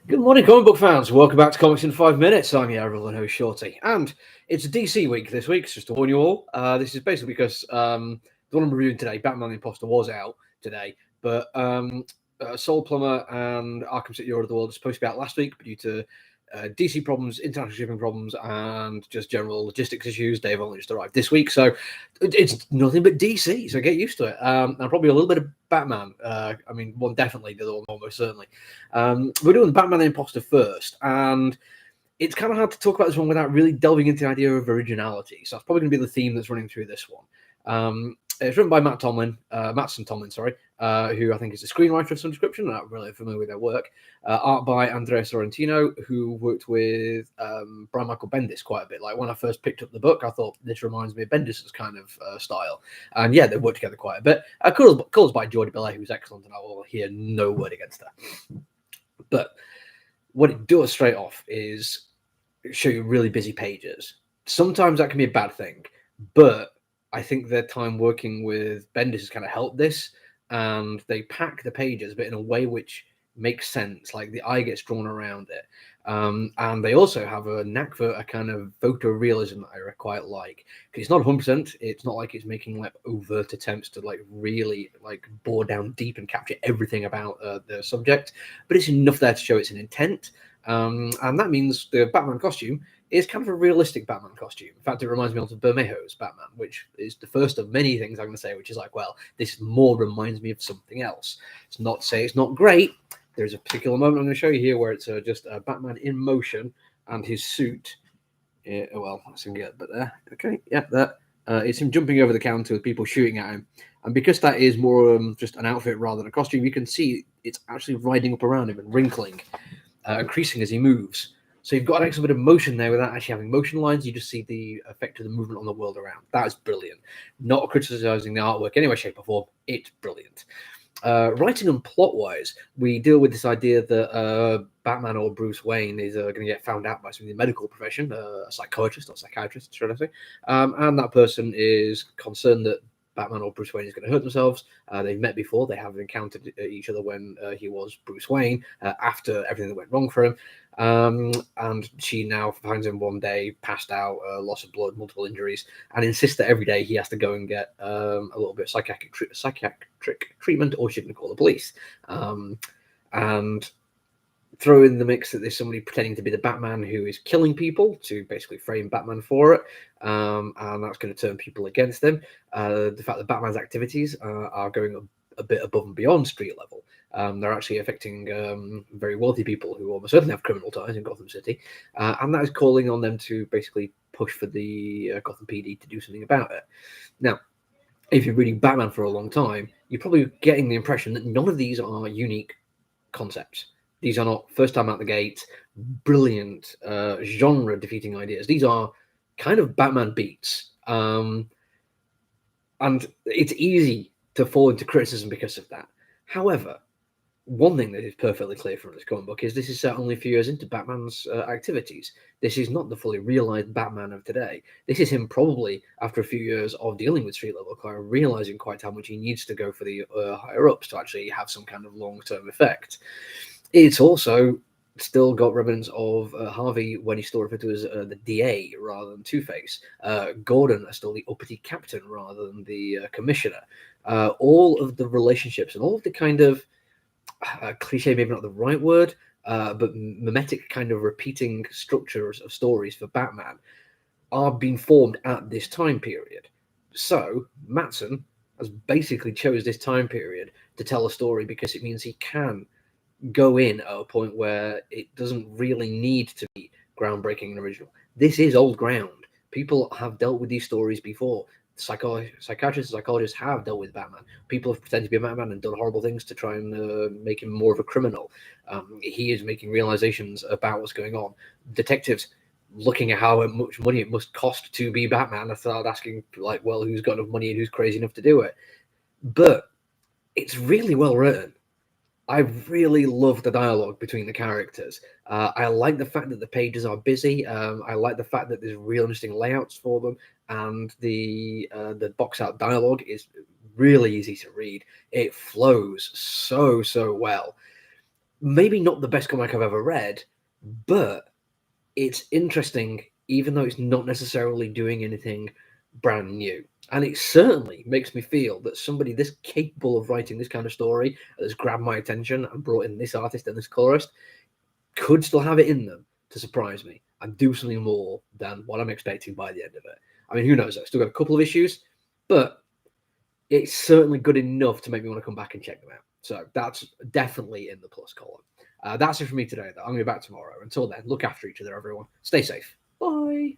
Good morning, comic book fans. Welcome back to Comics in 5 Minutes. I'm your everyone host, Shorty. And it's a DC week this week, just to warn you all. This is basically because the one I'm reviewing today, Batman the Imposter, was out today. But Soul Plumber and Arkham City Order of the World are supposed to be out last week, but due to DC problems, international shipping problems, and just general logistics issues, they've only just arrived this week. So it's nothing but DC, so get used to it. And probably a little bit of Batman. One definitely, the other one almost certainly. We're doing Batman the Imposter first, and it's kind of hard to talk about this one without really delving into the idea of originality. So that's probably going to be the theme that's running through this one. It's written by Mattson Tomlin, who I think is a screenwriter of some description. I'm not really familiar with their work. Art by Andrea Sorrentino, who worked with Brian Michael Bendis quite a bit. Like when I first picked up the book, I thought this reminds me of Bendis's kind of style. And yeah, they worked together quite a bit. Colors by Jordi Bellet, who's excellent, and I will hear no word against that. But what it does straight off is show you really busy pages. Sometimes that can be a bad thing, but I think their time working with Bendis has kind of helped this, and they pack the pages, but in a way which makes sense. Like the eye gets drawn around it, and they also have a knack for a kind of photorealism that I quite like. Because it's not 100%. It's not like it's making like overt attempts to like really like bore down deep and capture everything about the subject, but it's enough there to show it's an intent. And that means the Batman costume is kind of a realistic Batman costume. In fact, it reminds me of Bermejo's Batman, which is the first of many things I'm going to say, which is like, well, this more reminds me of something else. It's not to say it's not great. There's a particular moment I'm going to show you here where it's just a Batman in motion and his suit. Let's get but there. Okay, yeah, that. It's him jumping over the counter with people shooting at him. And because that is more just an outfit rather than a costume, you can see it's actually riding up around him and wrinkling, increasing as he moves. So you've got an extra bit of motion there without actually having motion lines. You just see the effect of the movement on the world around. That is brilliant. Not criticizing the artwork in any way, shape, or form. It's brilliant. Writing and plot-wise, we deal with this idea that Batman or Bruce Wayne is going to get found out by somebody in the medical profession, a psychologist or psychiatrist, should I say. And that person is concerned that Batman or Bruce Wayne is going to hurt themselves. They've met before. They have encountered each other when he was Bruce Wayne, after everything that went wrong for him. And she now finds him one day passed out, loss of blood, multiple injuries, and insists that every day he has to go and get a little bit of psychiatric treatment, or she's going to call the police. And throw in the mix that there's somebody pretending to be the Batman who is killing people to basically frame Batman for it, and that's going to turn people against him. The fact that Batman's activities are going a bit above and beyond street level. They're actually affecting very wealthy people who almost certainly have criminal ties in Gotham City, and that is calling on them to basically push for the Gotham PD to do something about it. Now, if you're reading Batman for a long time, you're probably getting the impression that none of these are unique concepts. These are not first time out the gate, brilliant genre-defeating ideas. These are kind of Batman beats. And it's easy to fall into criticism because of that. However, one thing that is perfectly clear from this comic book is this is set only a few years into Batman's activities. This is not the fully realized Batman of today. This is him probably after a few years of dealing with street level crime, realizing quite how much he needs to go for the higher ups to actually have some kind of long-term effect. It's also still got remnants of Harvey when he's still referred to as the DA rather than Two-Face. Gordon is still the uppity captain rather than the commissioner. All of the relationships and all of the kind of cliche, maybe not the right word, but mimetic kind of repeating structures of stories for Batman are being formed at this time period. So Mattson has basically chose this time period to tell a story because it means he can go in at a point where it doesn't really need to be groundbreaking and original. This is old ground. People have dealt with these stories before. Psychiatrists and psychologists have dealt with Batman. People have pretended to be a Batman and done horrible things to try and make him more of a criminal. He is making realizations about what's going on. Detectives looking at how much money it must cost to be Batman, I started asking, like, well, who's got enough money and who's crazy enough to do it? But it's really well written. I really love the dialogue between the characters. I like the fact that the pages are busy. I like the fact that there's real interesting layouts for them, and the box art dialogue is really easy to read. It flows so well. maybe not the best comic I've ever read, but it's interesting, even though it's not necessarily doing anything brand new. And it certainly makes me feel that somebody this capable of writing this kind of story that's grabbed my attention and brought in this artist and this colorist could still have it in them to surprise me and do something more than what I'm expecting by the end of it. I mean, who knows? I've still got a couple of issues, but it's certainly good enough to make me want to come back and check them out. So that's definitely in the plus column. That's it for me today, though. I'm going to be back tomorrow. Until then, look after each other, everyone. Stay safe. Bye.